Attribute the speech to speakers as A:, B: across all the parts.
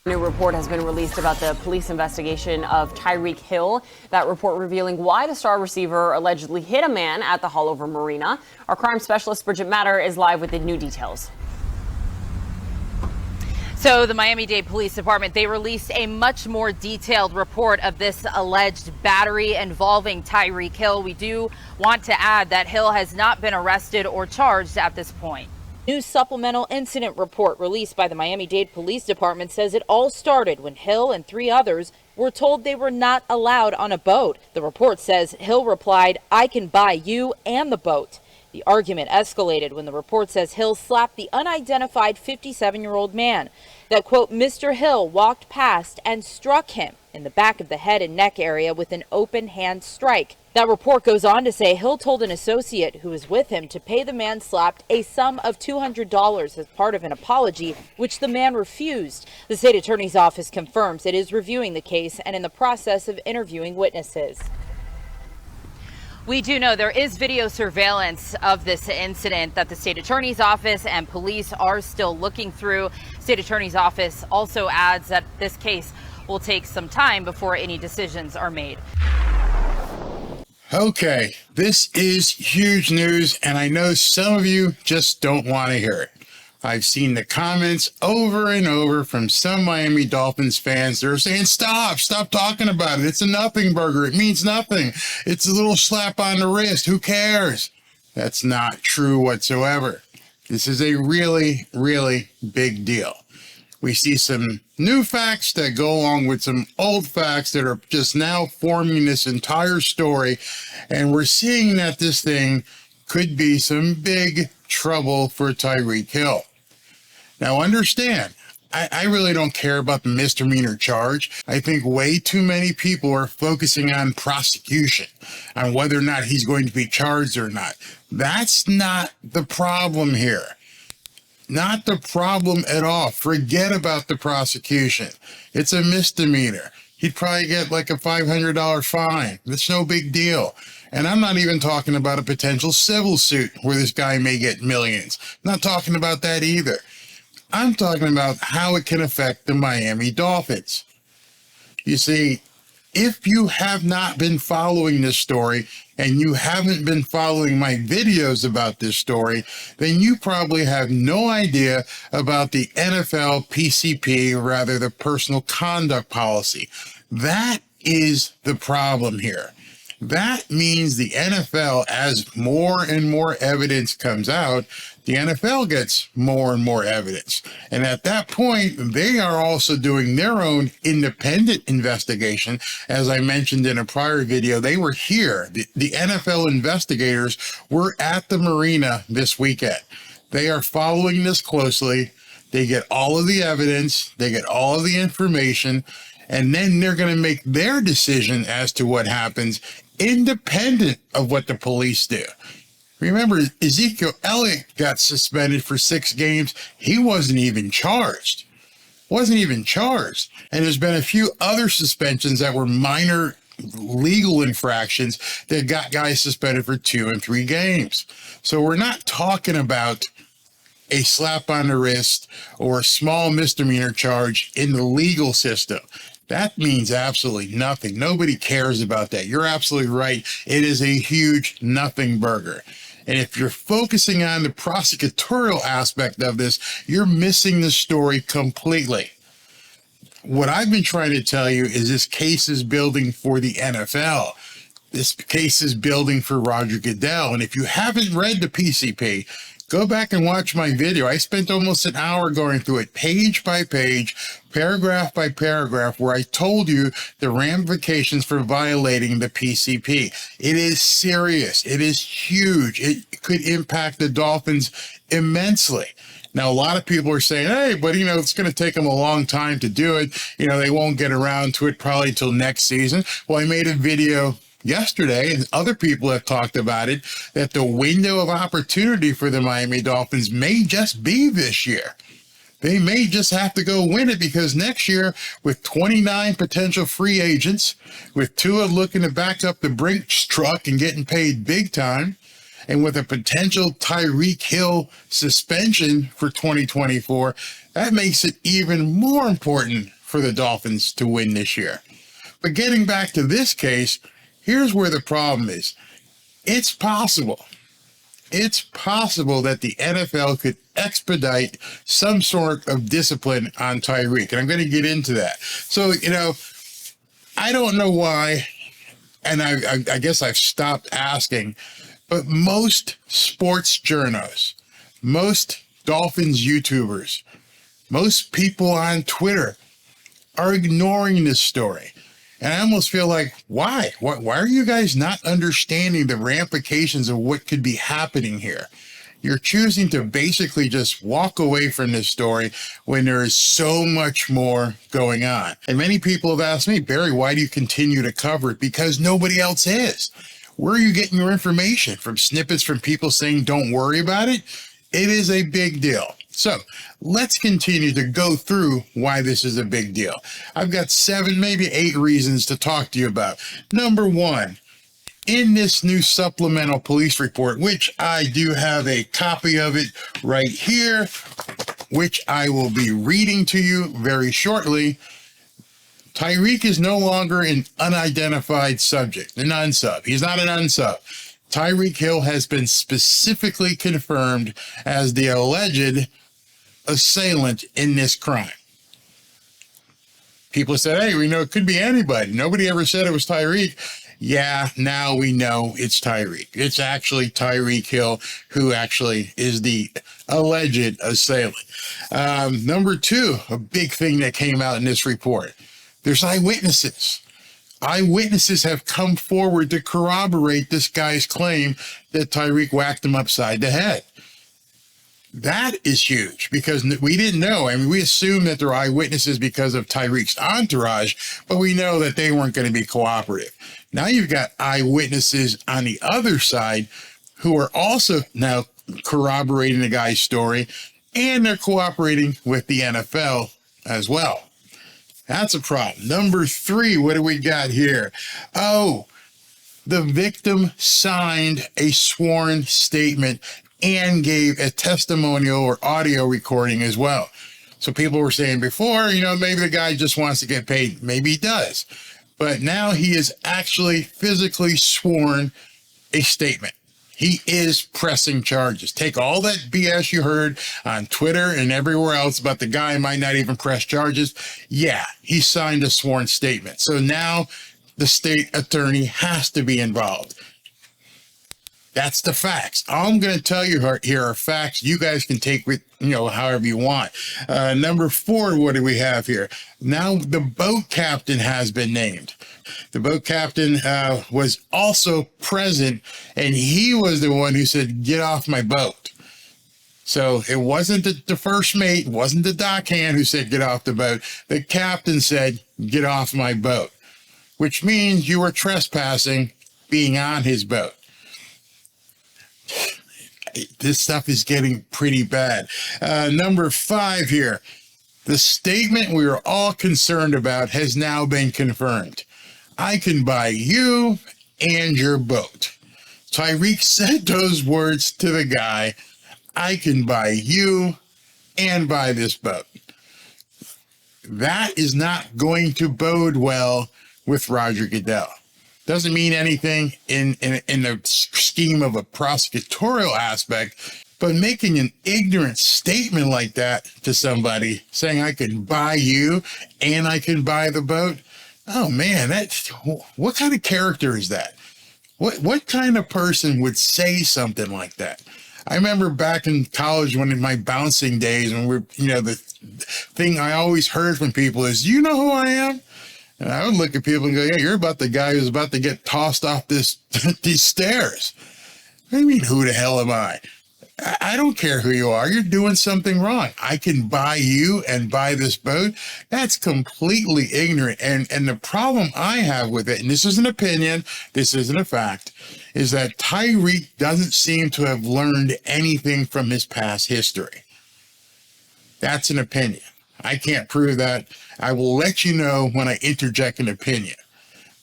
A: New report has been released about the police investigation of Tyreek Hill. That report revealing why the star receiver allegedly hit a man at the Haulover Marina. Our crime specialist, Bridget Matter, is live with the new details.
B: So the Miami-Dade Police Department, they released a much more detailed report of this alleged battery involving Tyreek Hill. We do want to add that Hill has not been arrested or charged at this point. New supplemental incident report released by the Miami-Dade Police Department says it all started when Hill and 3 others were told they were not allowed on a boat. The report says Hill replied, "I can buy you and the boat." The argument escalated when the report says Hill slapped the unidentified 57-year-old man. That, quote, Mr. Hill walked past and struck him in the back of the head and neck area with an open hand strike. That report goes on to say Hill told an associate who was with him to pay the man slapped a sum of $200 as part of an apology, which the man refused. The state attorney's office confirms it is reviewing the case and in the process of interviewing witnesses. We do know there is video surveillance of this incident that the state attorney's office and police are still looking through. State attorney's office also adds that this case will take some time before any decisions are made.
C: Okay, this is huge news, and I know some of you just don't want to hear it. I've seen the comments over and over from some Miami Dolphins fans. They're saying, stop talking about it. It's a nothing burger. It means nothing. It's a little slap on the wrist. Who cares? That's not true whatsoever. This is a really, really big deal. We see some new facts that go along with some old facts that are just now forming this entire story. And we're seeing that this thing could be some big trouble for Tyreek Hill. Now understand, I really don't care about the misdemeanor charge. I think way too many people are focusing on prosecution, on whether or not he's going to be charged or not. That's not the problem here. Not the problem at all. Forget about the prosecution. It's a misdemeanor. He'd probably get like a $500 fine. That's no big deal. And I'm not even talking about a potential civil suit where this guy may get millions. I'm not talking about that either. I'm talking about how it can affect the Miami Dolphins. You see, if you have not been following this story and you haven't been following my videos about this story, then you probably have no idea about the NFL PCP, or rather the personal conduct policy. That is the problem here. That means the NFL, as more and more evidence comes out, the NFL gets more and more evidence. And at that point, they are also doing their own independent investigation. As I mentioned in a prior video, they were here. The NFL investigators were at the marina this weekend. They are following this closely. They get all of the evidence. They get all of the information. And then they're going to make their decision as to what happens, independent of what the police do. Remember, Ezekiel Elliott got suspended for 6 games. He wasn't even charged. And there's been a few other suspensions that were minor legal infractions that got guys suspended for 2 and 3 games. So we're not talking about a slap on the wrist or a small misdemeanor charge in the legal system. That means absolutely nothing. Nobody cares about that. You're absolutely right. It is a huge nothing burger. And if you're focusing on the prosecutorial aspect of this, you're missing the story completely. What I've been trying to tell you is this case is building for the NFL. This case is building for Roger Goodell. And if you haven't read the PCP, go back and watch my video. I spent almost an hour going through it page by page, paragraph by paragraph, where I told you the ramifications for violating the PCP. It is serious. It is huge. It could impact the Dolphins immensely. Now, a lot of people are saying, hey, but, it's going to take them a long time to do it. They won't get around to it probably till next season. Well, I made a video yesterday, and other people have talked about it, that the window of opportunity for the Miami Dolphins may just be this year. They may just have to go win it, because next year, with 29 potential free agents, with Tua looking to back up the Brinks truck and getting paid big time, and with a potential Tyreek Hill suspension for 2024, that makes it even more important for the Dolphins to win this year. But getting back to this case, here's where the problem is. It's possible that the NFL could expedite some sort of discipline on Tyreek. And I'm going to get into that. So, I don't know why, and I guess I've stopped asking, but most sports journos, most Dolphins YouTubers, most people on Twitter are ignoring this story. And I almost feel like, why? Why are you guys not understanding the ramifications of what could be happening here? You're choosing to basically just walk away from this story when there is so much more going on. And many people have asked me, Barry, why do you continue to cover it? Because nobody else is. Where are you getting your information? From snippets from people saying, don't worry about it? It is a big deal. So let's continue to go through why this is a big deal. I've got 7, maybe 8 reasons to talk to you about. Number 1, in this new supplemental police report, which I do have a copy of it right here, which I will be reading to you very shortly, Tyreek is no longer an unidentified subject, an unsub. He's not an unsub. Tyreek Hill has been specifically confirmed as the alleged assailant in this crime. People said, hey, we know it could be anybody. Nobody ever said it was Tyreek. Yeah, now we know it's Tyreek. It's actually Tyreek Hill who actually is the alleged assailant. Number 2, a big thing that came out in this report. There's eyewitnesses. Eyewitnesses have come forward to corroborate this guy's claim that Tyreek whacked him upside the head. That is huge because we didn't know. I mean, we assumed that they're eyewitnesses because of Tyreek's entourage, but we know that they weren't going to be cooperative. Now you've got eyewitnesses on the other side who are also now corroborating the guy's story, and they're cooperating with the NFL as well. That's a problem. Number 3, what do we got here? Oh, the victim signed a sworn statement and gave a testimonial or audio recording as well. So people were saying before, maybe the guy just wants to get paid. Maybe he does. But now he is actually physically sworn a statement. He is pressing charges. Take all that BS you heard on Twitter and everywhere else about the guy might not even press charges. Yeah, he signed a sworn statement. So now the state attorney has to be involved. That's the facts. All I'm going to tell you here are facts. You guys can take with, however you want. Number 4, what do we have here? Now the boat captain has been named. The boat captain was also present, and he was the one who said, get off my boat. So it wasn't the first mate, wasn't the dockhand who said, get off the boat. The captain said, get off my boat, which means you were trespassing being on his boat. This stuff is getting pretty bad. Number 5 here. The statement we were all concerned about has now been confirmed. I can buy you and your boat. Tyreek said those words to the guy. I can buy you and buy this boat. That is not going to bode well with Roger Goodell. Doesn't mean anything in the scheme of a prosecutorial aspect, but making an ignorant statement like that to somebody, saying I can buy you and I can buy the boat. Oh man, what kind of character is that? What kind of person would say something like that? I remember back in college, when in my bouncing days, when the thing I always heard from people is, do you know who I am? And I would look at people and go, yeah, you're about the guy who's about to get tossed off these stairs. What do you mean, who the hell am I? I don't care who you are. You're doing something wrong. I can buy you and buy this boat. That's completely ignorant. And the problem I have with it, and this is an opinion, this isn't a fact, is that Tyreek doesn't seem to have learned anything from his past history. That's an opinion. I can't prove that. I will let you know when I interject an opinion.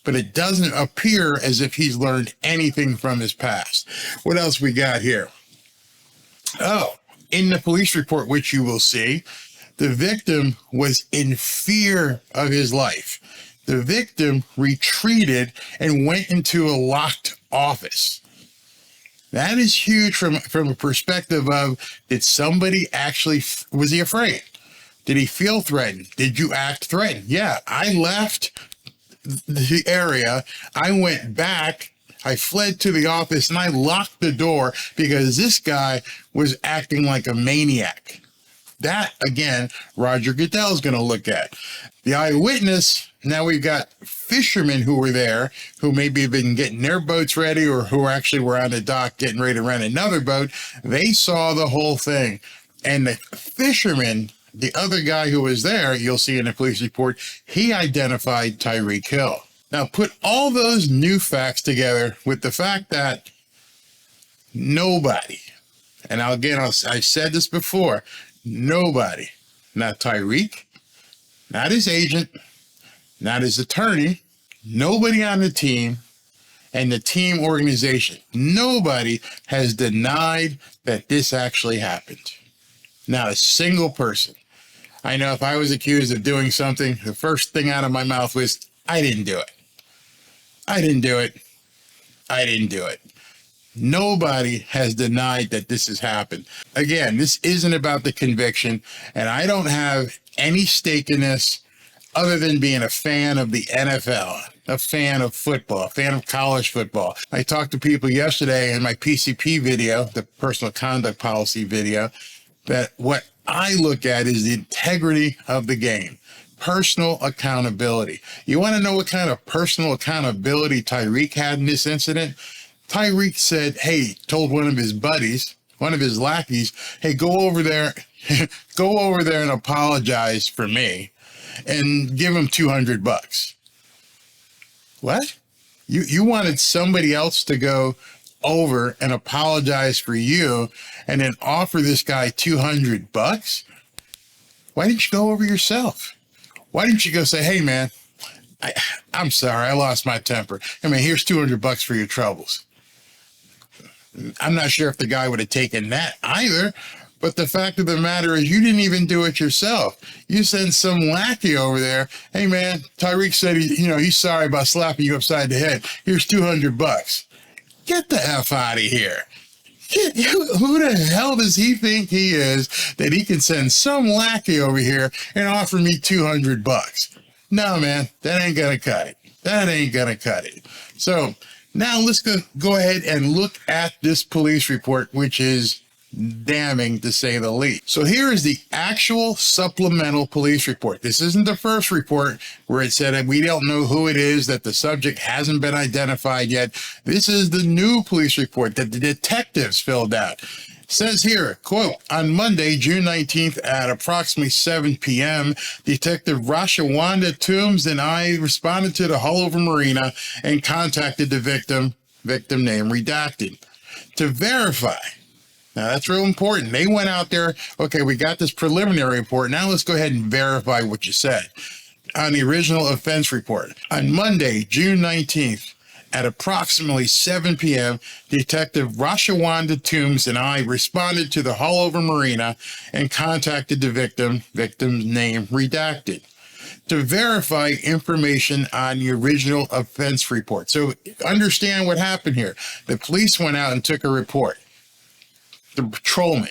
C: But it doesn't appear as if he's learned anything from his past. What else we got here? Oh, in the police report, which you will see, The victim was in fear of his life. The victim retreated and went into a locked office. That is huge from a perspective of, did somebody actually, was he afraid? Did he feel threatened? Did you act threatened? Yeah, I left the area. I went back. I fled to the office and I locked the door because this guy was acting like a maniac. That, again, Roger Goodell's going to look at. The eyewitness, now we've got fishermen who were there, who maybe have been getting their boats ready or who actually were on the dock getting ready to rent another boat. They saw the whole thing. And the fisherman, the other guy who was there, you'll see in the police report, he identified Tyreek Hill. Now, put all those new facts together with the fact that nobody, and again, I've said this before, nobody, not Tyreek, not his agent, not his attorney, nobody on the team and the team organization, nobody has denied that this actually happened. Not a single person. I know if I was accused of doing something, the first thing out of my mouth was, I didn't do it. I didn't do it. I didn't do it. Nobody has denied that this has happened. Again, this isn't about the conviction, and I don't have any stake in this other than being a fan of the NFL, a fan of football, a fan of college football. I talked to people yesterday in my PCP video, the personal conduct policy video, that what I look at is the integrity of the game. Personal accountability. You want to know what kind of personal accountability Tyreek had in this incident? Tyreek said, hey, told one of his buddies, one of his lackeys, hey, go over there and apologize for me and give him $200. What? You wanted somebody else to go over and apologize for you and then offer this guy $200? Why didn't you go over yourself? Why didn't you go say, hey, man, I'm sorry, I lost my temper. I mean, here's $200 for your troubles. I'm not sure if the guy would have taken that either, but the fact of the matter is you didn't even do it yourself. You send some lackey over there. Hey, man, Tyreek said, he's sorry about slapping you upside the head. Here's $200. Get the F out of here. Who the hell does he think he is that he can send some lackey over here and offer me $200? No, man, that ain't gonna cut it. That ain't gonna cut it. So now let's go ahead and look at this police report, which is damning to say the least. So here is the actual supplemental police report. This isn't the first report where it said that we don't know who it is, that the subject hasn't been identified yet. This is the new police report that the detectives filled out. It says here, quote, on Monday, June 19th at approximately 7 p.m., Detective Rashawanda Toombs and I responded to the Haulover Marina and contacted the victim name redacted, to verify. Now, that's real important. They went out there, okay, we got this preliminary report. Now let's go ahead and verify what you said. On the original offense report, on Monday, June 19th, at approximately 7 p.m., Detective Rashawanda Toombs and I responded to the Haulover Marina and contacted the victim's name redacted, to verify information on the original offense report. So understand what happened here. The police went out and took a report. The patrolman.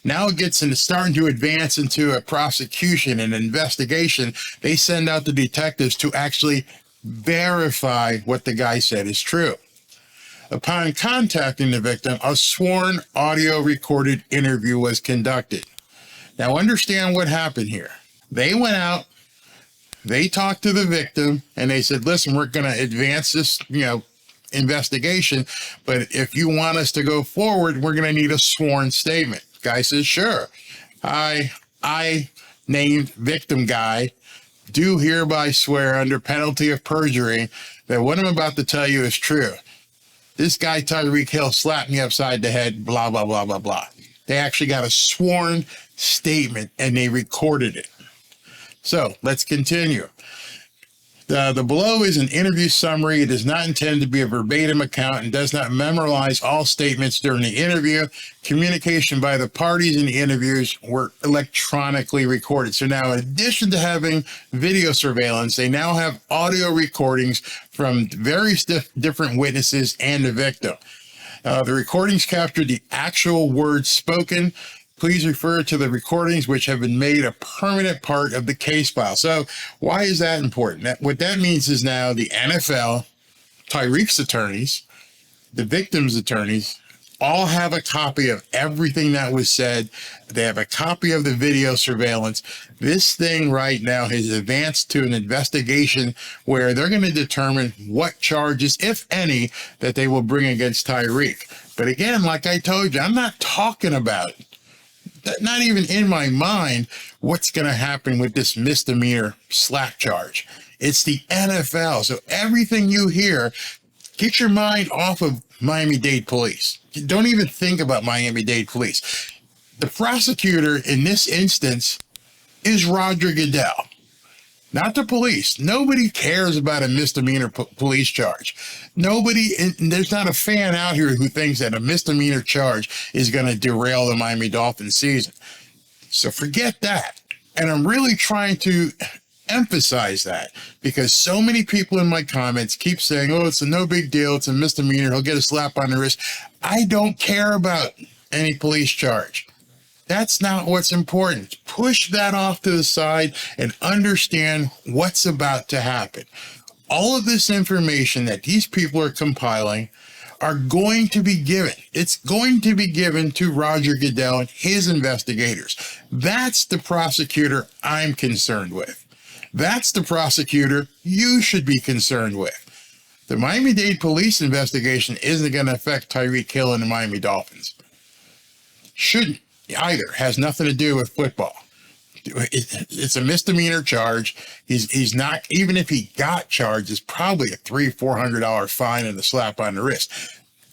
C: Now it gets into starting to advance into a prosecution and investigation. They send out the detectives to actually verify what the guy said is true. Upon contacting the victim, a sworn audio recorded interview was conducted. Now understand what happened here. They went out, they talked to the victim, and they said, listen, we're going to advance this, investigation, but if you want us to go forward, we're going to need a sworn statement. Guy says, sure. I named victim guy, do hereby swear under penalty of perjury that what I'm about to tell you is true. This guy, Tyreek Hill, slapped me upside the head, blah, blah, blah, blah, blah. They actually got a sworn statement and they recorded it. So let's continue. The below is an interview summary. It is not intended to be a verbatim account and does not memorialize all statements during the interview. Communication by the parties in the interviews were electronically recorded. So now, in addition to having video surveillance, they now have audio recordings from various different witnesses and the victim. The recordings captured the actual words spoken. Please refer to the recordings which have been made a permanent part of the case file. So why is that important? What that means is now the NFL, Tyreek's attorneys, the victim's attorneys, all have a copy of everything that was said. They have a copy of the video surveillance. This thing right now has advanced to an investigation where they're going to determine what charges, if any, that they will bring against Tyreek. But again, like I told you, I'm not talking about it. Not even in my mind what's going to happen with this misdemeanor slap charge. It's the NFL. So everything you hear, get your mind off of Miami-Dade Police. Don't even think about Miami-Dade Police. The prosecutor in this instance is Roger Goodell, not the police. Nobody cares about a misdemeanor police charge. There's not a fan out here who thinks that a misdemeanor charge is going to derail the Miami Dolphins season. So forget that. And I'm really trying to emphasize that because so many people in my comments keep saying, oh, it's a no big deal. It's a misdemeanor. He'll get a slap on the wrist. I don't care about any police charge. That's not what's important. Push that off to the side and understand what's about to happen. All of this information that these people are compiling are going to be given. It's going to be given to Roger Goodell and his investigators. That's the prosecutor I'm concerned with. That's the prosecutor you should be concerned with. The Miami-Dade Police investigation isn't going to affect Tyreek Hill and the Miami Dolphins. Shouldn't either. Has nothing to do with football. It's a misdemeanor charge. He's not, even if he got charged, it's probably a $300-400 fine and a slap on the wrist.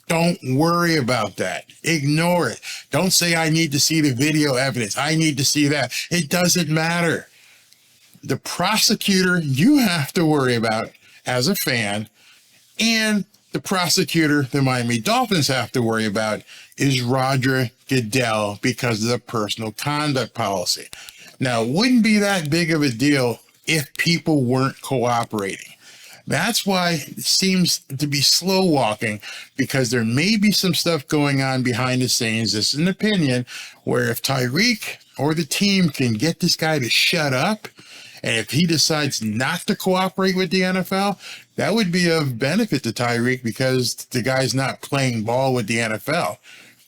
C: Don't worry about that. Ignore it. Don't say, I need to see the video evidence. I need to see that. It doesn't matter. The prosecutor you have to worry about as a fan, and the prosecutor the Miami Dolphins have to worry about, is Roger Goodell because of the personal conduct policy. Now, it wouldn't be that big of a deal if people weren't cooperating. That's why it seems to be slow walking, because there may be some stuff going on behind the scenes. This is an opinion where if Tyreek or the team can get this guy to shut up, and if he decides not to cooperate with the NFL, that would be of benefit to Tyreek because the guy's not playing ball with the NFL.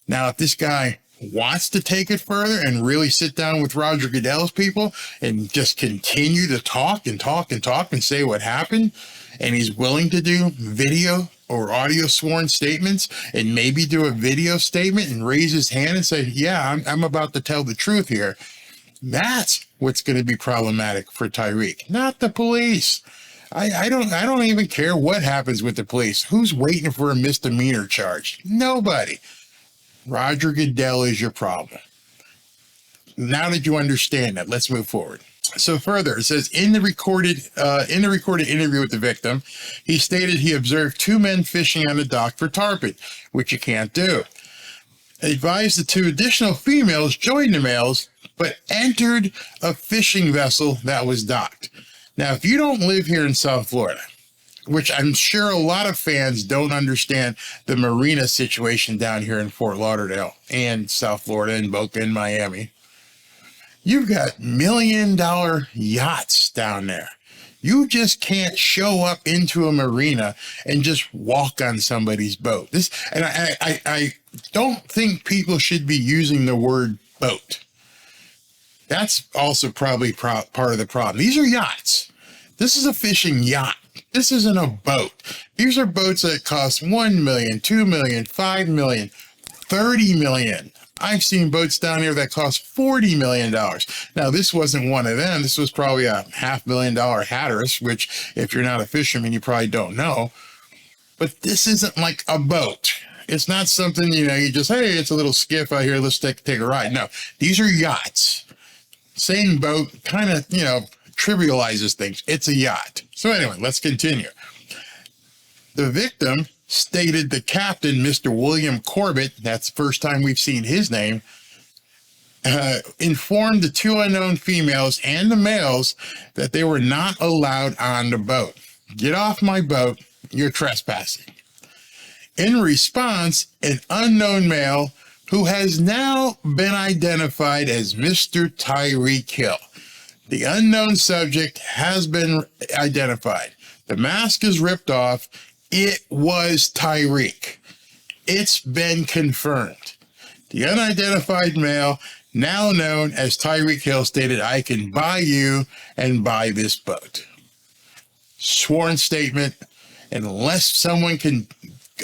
C: Now, if this guy wants to take it further and really sit down with Roger Goodell's people and just continue to talk and say what happened, and he's willing to do video or audio sworn statements and maybe do a video statement and raise his hand and say, yeah, I'm about to tell the truth here. That's what's going to be problematic for Tyreek, not the police. I don't even care what happens with the police. Who's waiting for a misdemeanor charge? Nobody. Roger Goodell is your problem. Now that you understand that, let's move forward. So further, it says in the recorded interview with the victim, he stated he observed two men fishing on the dock for tarpon, which you can't do. Advised the two additional females joined the males, but entered a fishing vessel that was docked. Now, if you don't live here in South Florida, which I'm sure a lot of fans don't understand the marina situation down here in Fort Lauderdale and South Florida and Boca and Miami. You've got $1 million yachts down there. You just can't show up into a marina and just walk on somebody's boat. I don't think people should be using the word boat. That's also probably part of the problem. These are yachts. This is a fishing yacht. This isn't a boat. These are boats that cost $1 million, $2 million, $5 million, $30 million. I've seen boats down here that cost $40 million. Now, this wasn't one of them. This was probably a $500,000 Hatteras, which if you're not a fisherman, you probably don't know. But this isn't like a boat. It's not something, you just, hey, it's a little skiff out here. Let's take a ride. No, these are yachts. Same boat, kind of, trivializes things. It's a yacht. So anyway, let's continue. The victim stated the captain, Mr. William Corbett, that's the first time we've seen his name, informed the two unknown females and the males that they were not allowed on the boat. Get off my boat, you're trespassing. In response, an unknown male who has now been identified as Mr. Tyreek Hill. The unknown subject has been identified. The mask is ripped off. It was Tyreek. It's been confirmed. The unidentified male, now known as Tyreek Hill, stated, "I can buy you and buy this boat." Sworn statement. Unless someone can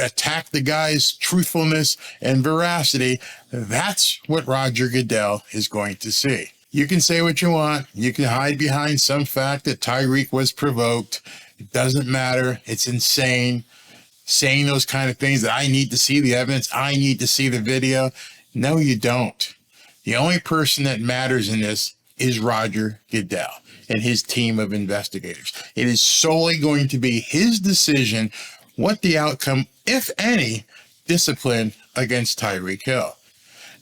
C: attack the guy's truthfulness and veracity, that's what Roger Goodell is going to see. You can say what you want. You can hide behind some fact that Tyreek was provoked. It doesn't matter. It's insane. Saying those kind of things that I need to see the evidence, I need to see the video. No, you don't. The only person that matters in this is Roger Goodell and his team of investigators. It is solely going to be his decision what the outcome, if any, discipline against Tyreek Hill.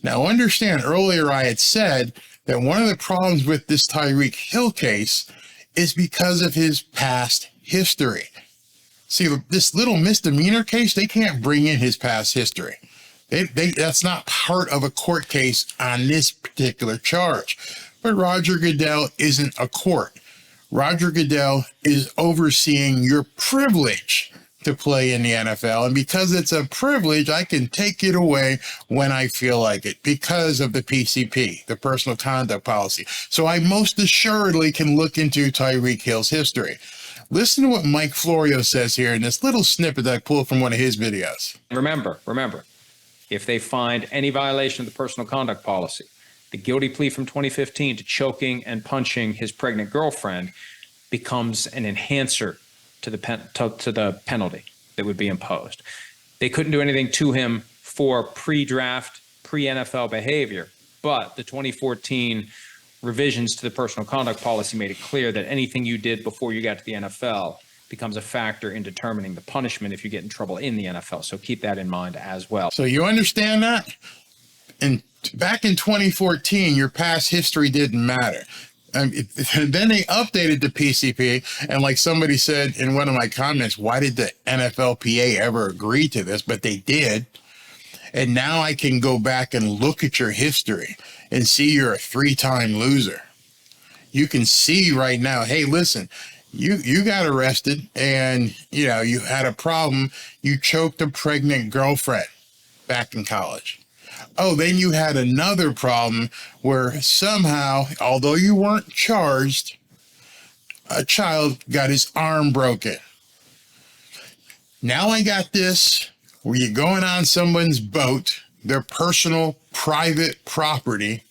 C: Now, understand, earlier I had said that one of the problems with this Tyreek Hill case is because of his past history. See, this little misdemeanor case, they can't bring in his past history. That's not part of a court case on this particular charge. But Roger Goodell isn't a court. Roger Goodell is overseeing your privilege to play in the NFL. And because it's a privilege, I can take it away when I feel like it because of the PCP, the personal conduct policy. So I most assuredly can look into Tyreek Hill's history. Listen to what Mike Florio says here in this little snippet that I pulled from one of his videos.
D: Remember, if they find any violation of the personal conduct policy, the guilty plea from 2015 to choking and punching his pregnant girlfriend becomes an enhancer to the penalty that would be imposed. They couldn't do anything to him for pre-draft, pre-NFL behavior, but the 2014 revisions to the personal conduct policy made it clear that anything you did before you got to the NFL becomes a factor in determining the punishment if you get in trouble in the NFL. So keep that in mind as well.
C: So you understand that? And back in 2014, your past history didn't matter. Then they updated the PCP, and like somebody said in one of my comments, why did the NFLPA ever agree to this? But they did. And now I can go back and look at your history and see you're a 3-time loser. You can see right now, hey, listen, you got arrested and, you had a problem. You choked a pregnant girlfriend back in college. Oh, then you had another problem where somehow, although you weren't charged, a child got his arm broken. Now I got this, where you're going on someone's boat, their personal, private property,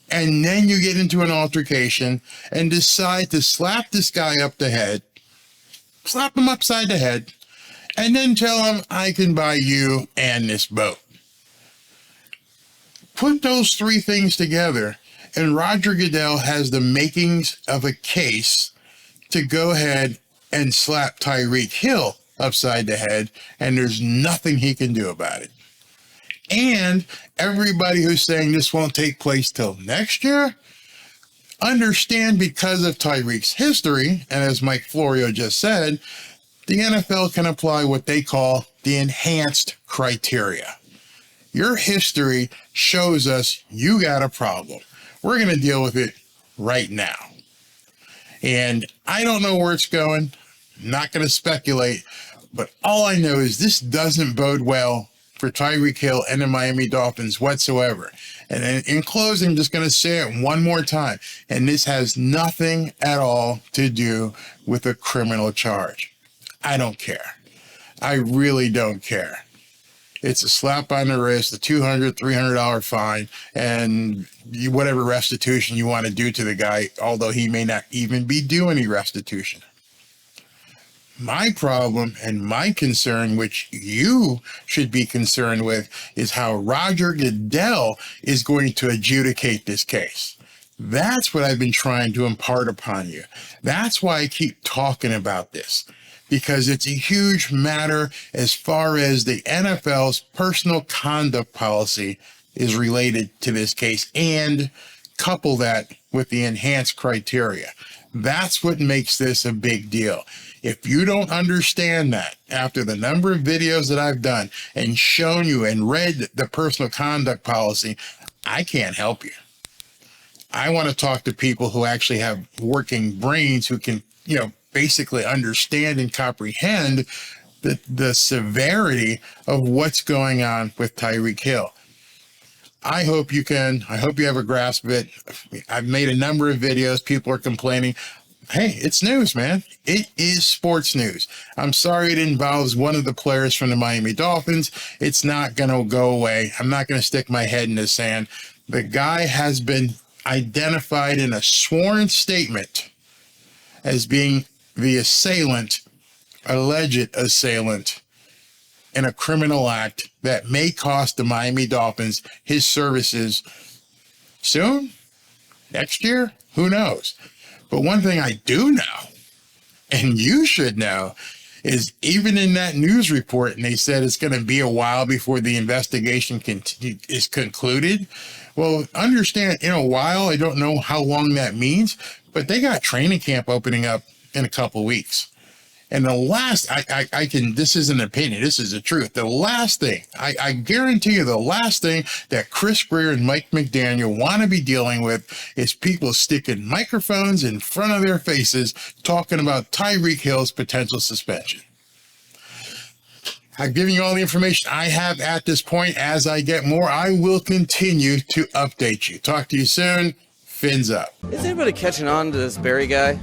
C: and then you get into an altercation and decide to slap this guy up the head, slap him upside the head, and then tell him, I can buy you and this boat. Put those three things together, and Roger Goodell has the makings of a case to go ahead and slap Tyreek Hill upside the head, and there's nothing he can do about it. And everybody who's saying this won't take place till next year, understand because of Tyreek's history, and as Mike Florio just said, the NFL can apply what they call the enhanced criteria. Your history shows us you got a problem. We're going to deal with it right now. And I don't know where it's going. I'm not going to speculate. But all I know is this doesn't bode well for Tyreek Hill and the Miami Dolphins whatsoever. And in closing, I'm just going to say it one more time. And this has nothing at all to do with a criminal charge. I don't care. I really don't care. It's a slap on the wrist, a $200, $300 fine, and whatever restitution you want to do to the guy, although he may not even be due any restitution. My problem and my concern, which you should be concerned with, is how Roger Goodell is going to adjudicate this case. That's what I've been trying to impart upon you. That's why I keep talking about this, because it's a huge matter as far as the NFL's personal conduct policy is related to this case, and couple that with the enhanced criteria. That's what makes this a big deal. If you don't understand that, after the number of videos that I've done and shown you and read the personal conduct policy, I can't help you. I want to talk to people who actually have working brains, who can, basically understand and comprehend the severity of what's going on with Tyreek Hill. I hope you have a grasp of it. I've made a number of videos. People are complaining. Hey, it's news, man. It is sports news. I'm sorry it involves one of the players from the Miami Dolphins. It's not going to go away. I'm not going to stick my head in the sand. The guy has been identified in a sworn statement as being the alleged assailant in a criminal act that may cost the Miami Dolphins his services soon, next year, who knows? But one thing I do know, and you should know, is even in that news report, and they said it's going to be a while before the investigation is concluded. Well, understand, in a while, I don't know how long that means, but they got training camp opening up in a couple weeks. And the last, this is an opinion, this is the truth. The last thing, I guarantee you, the last thing that Chris Greer and Mike McDaniel want to be dealing with is people sticking microphones in front of their faces talking about Tyreek Hill's potential suspension. I've given you all the information I have at this point. As I get more, I will continue to update you. Talk to you soon. Fins up.
E: Is anybody catching on to this Barry guy?